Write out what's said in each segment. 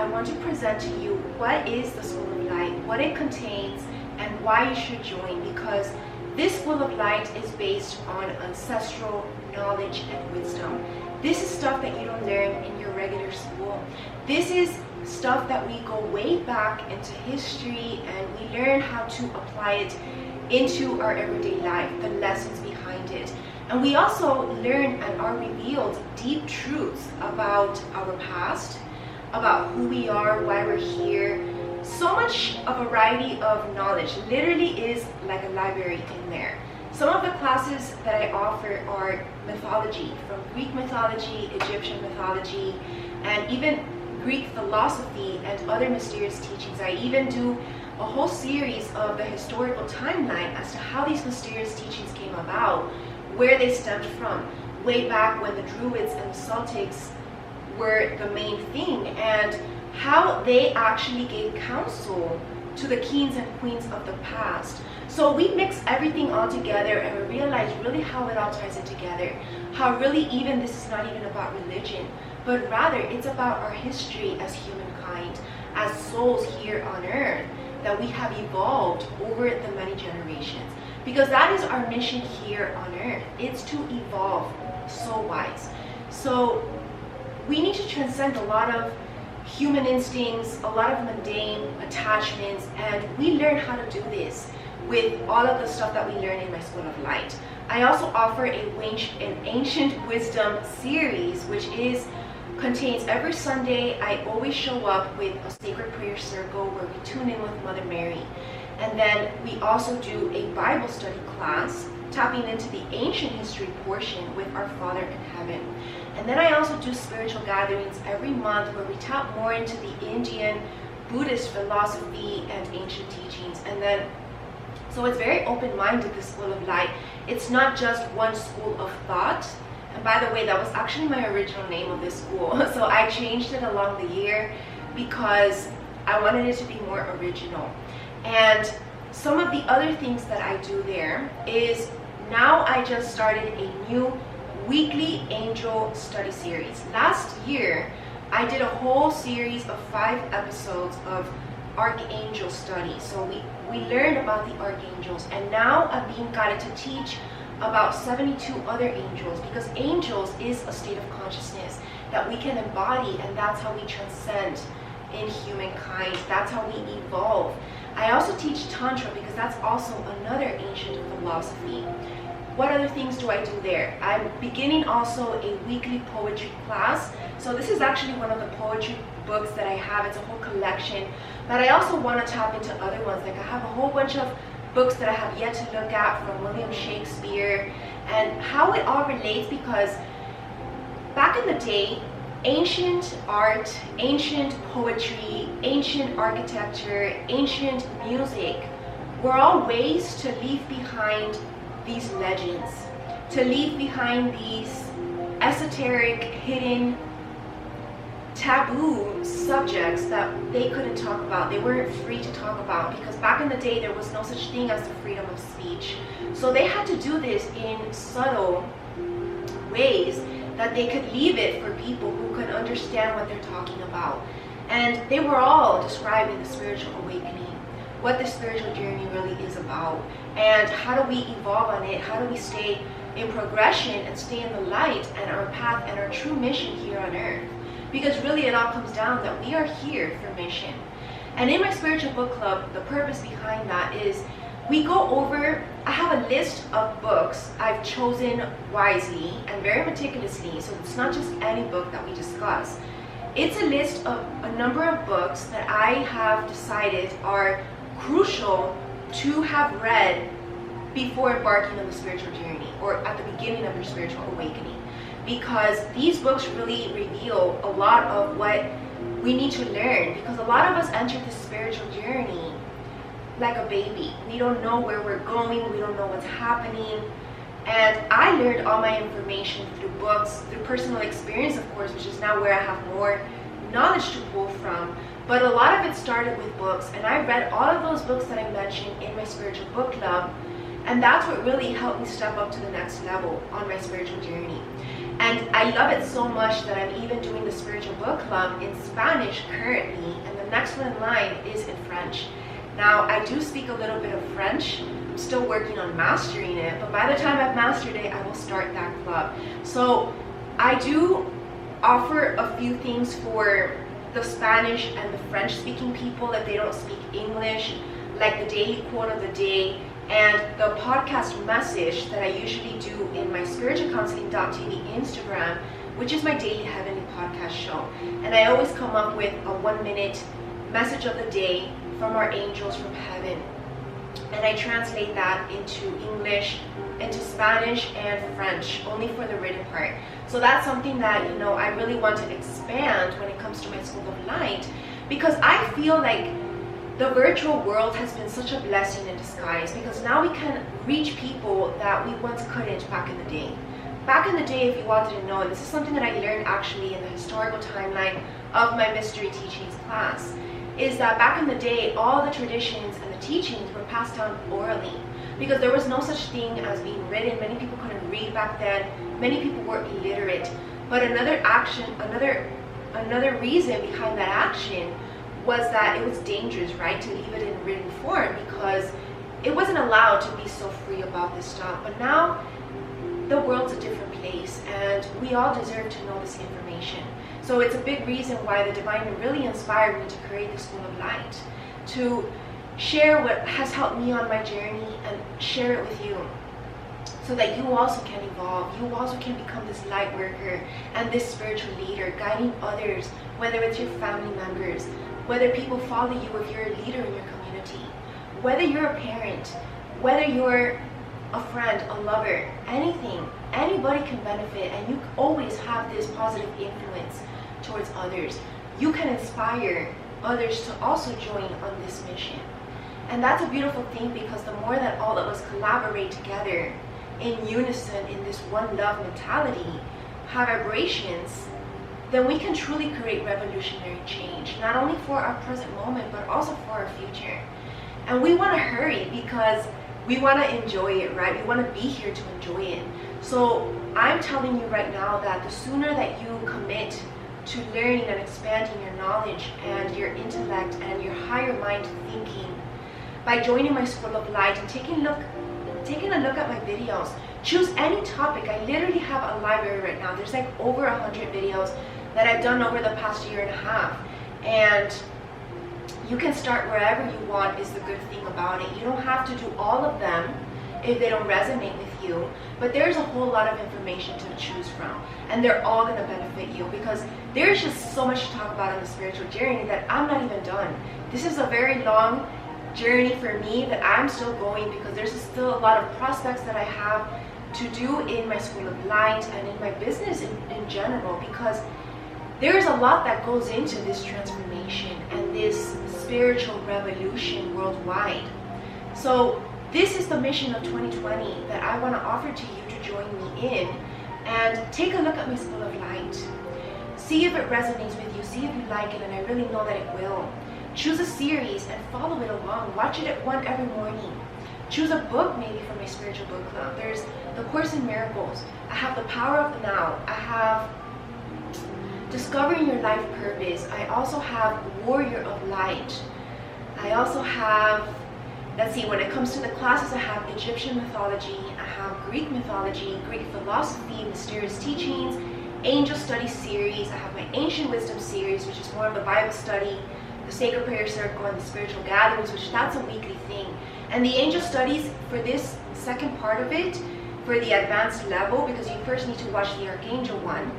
I want to present to you what is the School of Light, what it contains, and why you should join, because this School of Light is based on ancestral knowledge and wisdom. This is stuff that you don't learn in your regular school. This is stuff that we go way back into history and we learn how to apply it into our everyday life, the lessons behind it. And we also learn and are revealed deep truths about our past, about who we are, why we're here. So much a variety of knowledge. Literally is like a library in there. Some of the classes that I offer are mythology, from Greek mythology, Egyptian mythology, and even Greek philosophy and other mysterious teachings. I even do a whole series of the historical timeline as to how these mysterious teachings came about, where they stemmed from, way back when the Druids and the Celtics were the main thing, and how they actually gave counsel to the kings and queens of the past. So we mix everything all together and we realize really how it all ties in together. How really even this is not even about religion, but rather it's about our history as humankind, as souls here on earth, that we have evolved over the many generations. Because that is our mission here on earth. It's to evolve soul-wise. So we need to transcend a lot of human instincts, a lot of mundane attachments, and we learn how to do this with all of the stuff that we learn in my School of Light. I also offer an ancient wisdom series, which contains every Sunday. I always show up with a sacred prayer circle where we tune in with Mother Mary. And then we also do a Bible study class, tapping into the ancient history portion with our Father in Heaven. And then I also do spiritual gatherings every month where we tap more into the Indian Buddhist philosophy and ancient teachings. And then, so it's very open-minded, the School of Light. It's not just one school of thought. And by the way, that was actually my original name of this school. So I changed it along the year because I wanted it to be more original. And some of the other things that I do there is, now I just started a new weekly angel study series. Last year, I did a whole series of 5 episodes of archangel study. So we learned about the archangels, and now I'm being guided to teach about 72 other angels, because angels is a state of consciousness that we can embody, and that's how we transcend in humankind. That's how we evolve. I also teach Tantra because that's also another ancient philosophy. What other things do I do there? I'm beginning also a weekly poetry class. So this is actually one of the poetry books that I have. It's a whole collection. But I also want to tap into other ones. Like I have a whole bunch of books that I have yet to look at from William Shakespeare, and how it all relates, because back in the day, ancient art, ancient poetry, ancient architecture, ancient music were all ways to leave behind these legends, to leave behind these esoteric, hidden, taboo subjects that they couldn't talk about. They weren't free to talk about, because back in the day there was no such thing as the freedom of speech. So they had to do this in subtle ways that they could leave it for people who could understand what they're talking about. And they were all describing the spiritual awakening, what the spiritual journey really is about, and how do we evolve on it, how do we stay in progression and stay in the light and our path and our true mission here on earth. Because really it all comes down that we are here for mission. And in my spiritual book club, the purpose behind that is we go over, I have a list of books I've chosen wisely and very meticulously, so it's not just any book that we discuss. It's a list of a number of books that I have decided are crucial to have read before embarking on the spiritual journey, or at the beginning of your spiritual awakening. Because these books really reveal a lot of what we need to learn, because a lot of us enter the spiritual journey like a baby. We don't know where we're going, we don't know what's happening. And I learned all my information through books, through personal experience, of course, which is now where I have more knowledge to pull from. But a lot of it started with books, and I read all of those books that I mentioned in my spiritual book club, and that's what really helped me step up to the next level on my spiritual journey. And I love it so much that I'm even doing the spiritual book club in Spanish currently, and the next one in line is in French. Now, I do speak a little bit of French. I'm still working on mastering it, but by the time I've mastered it, I will start that club. So I do offer a few things for the Spanish and the French speaking people if they don't speak English, like the daily quote of the day and the podcast message that I usually do in my spiritualcounseling.tv Instagram, which is my daily heavenly podcast show. And I always come up with a 1-minute message of the day from our angels from heaven. And I translate that into English, into Spanish and French, only for the written part. So that's something that, I really want to expand when it comes to my School of Light, because I feel like the virtual world has been such a blessing in disguise, because now we can reach people that we once couldn't back in the day. Back in the day, if you wanted to know, and this is something that I learned actually in the historical timeline of my mystery teachings class, is that back in the day, all the traditions and the teachings were passed down orally, because there was no such thing as being written. Many people couldn't read back then. Many people were illiterate. But another reason behind that action was that it was dangerous, right, to leave it in written form, because it wasn't allowed to be so free about this stuff. But now the world's a different place, and we all deserve to know this information. So it's a big reason why the Divine really inspired me to create the School of Light, to share what has helped me on my journey and share it with you, so that you also can evolve. You also can become this light worker and this spiritual leader, guiding others, whether it's your family members, whether people follow you if you're a leader in your community, whether you're a parent, whether you're a friend, a lover, anything. Anybody can benefit, and you always have this positive influence towards others. You can inspire others to also join on this mission. And that's a beautiful thing, because the more that all of us collaborate together in unison in this one love mentality, high vibrations, then we can truly create revolutionary change, not only for our present moment, but also for our future. And we want to hurry, because we want to enjoy it, right? We want to be here to enjoy it. So I'm telling you right now that the sooner that you commit to learning and expanding your knowledge and your intellect and your higher mind thinking by joining my School of Light and taking a look at my videos, choose any topic. I literally have a library right now. There's like over 100 videos that I've done over the past year and a half, and you can start wherever you want is the good thing about it. You don't have to do all of them if they don't resonate with you, but there's a whole lot of information to choose from, and they're all going to benefit you, because there's just so much to talk about in the spiritual journey that I'm not even done. This is a very long journey for me that I'm still going, because there's still a lot of prospects that I have to do in my School of Light and in my business in general, because there's a lot that goes into this transformation and this spiritual revolution worldwide. So this is the mission of 2020 that I want to offer to you to join me in, and take a look at my School of Light. See if it resonates with you, see if you like it, and I really know that it will. Choose a series and follow it along. Watch it at one every morning. Choose a book maybe from my spiritual book club. There's the Course in Miracles. I have The Power of the Now. I have Discovering Your Life Purpose. I also have Warrior of Light. I also have, let's see, when it comes to the classes, I have Egyptian mythology, I have Greek mythology, Greek philosophy, mysterious teachings, angel study series. I have my ancient wisdom series, which is more of the Bible study, the sacred prayer circle, and the spiritual gatherings, which that's a weekly thing. And the angel studies, for this second part of it, for the advanced level, because you first need to watch the archangel one,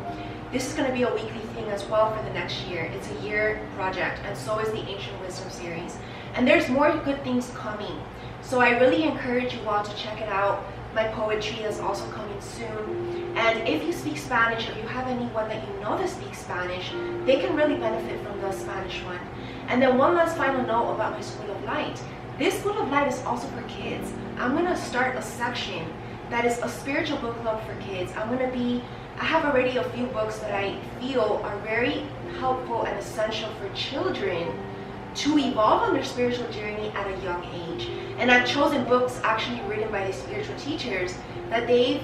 this is going to be a weekly thing as well for the next year. It's a year project, and so is the Ancient Wisdom series. And there's more good things coming. So I really encourage you all to check it out. My poetry is also coming soon. And if you speak Spanish, or you have anyone that you know that speaks Spanish, they can really benefit from the Spanish one. And then one last final note about my School of Light. This School of Light is also for kids. I'm going to start a section that is a spiritual book club for kids. I have already a few books that I feel are very helpful and essential for children to evolve on their spiritual journey at a young age. And I've chosen books actually written by the spiritual teachers that they've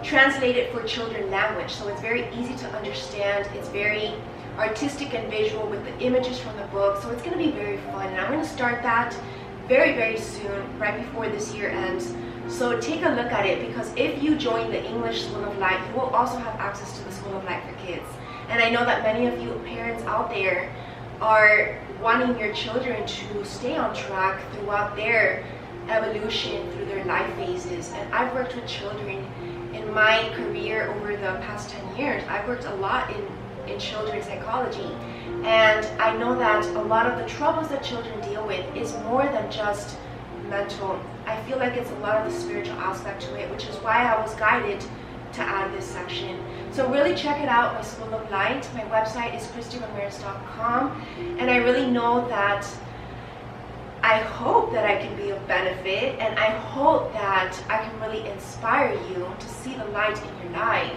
translated for children language, so it's very easy to understand. It's very artistic and visual with the images from the book, so it's going to be very fun, and I'm going to start that very soon, right before this year ends. So take a look at it, because if you join the English School of Light, you will also have access to the School of Light for Kids. And I know that many of you parents out there are wanting your children to stay on track throughout their evolution, through their life phases. And I've worked with children in my career over the past 10 years. I've worked a lot in children's psychology, and I know that a lot of the troubles that children deal with is more than just mental. I feel like it's a lot of the spiritual aspect to it, which is why I was guided to add this section. So really check it out, my School of Light. My website is ChristieRamirez.com, and I really know that I hope that I can be of benefit, and I hope that I can really inspire you to see the light in your life.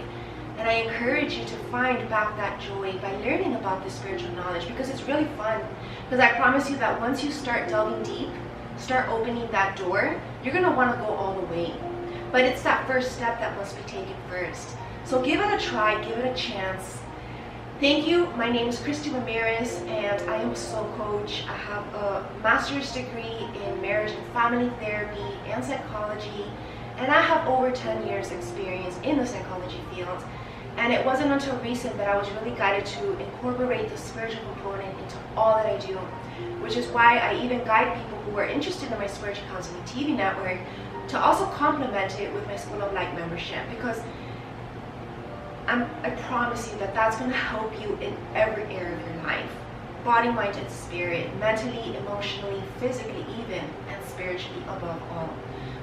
And I encourage you to find back that joy by learning about this spiritual knowledge, because it's really fun. Because I promise you that once you start delving deep, start opening that door, you're going to want to go all the way. But it's that first step that must be taken first. So give it a try, give it a chance. Thank you. My name is Christie Ramirez, and I am a soul coach. I have a master's degree in marriage and family therapy and psychology, and I have over 10 years experience in the psychology field. And it wasn't until recent that I was really guided to incorporate the spiritual component into all that I do, which is why I even guide people who are interested in my Spiritual Counseling TV network to also complement it with my School of Light membership, because I promise you that that's going to help you in every area of your life. Body, mind, and spirit, mentally, emotionally, physically even, and spiritually above all.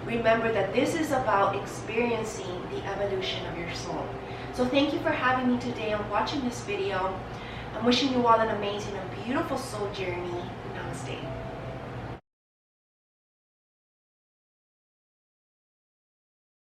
Remember that this is about experiencing the evolution of your soul. So thank you for having me today and watching this video. I'm wishing you all an amazing and beautiful soul journey. Namaste.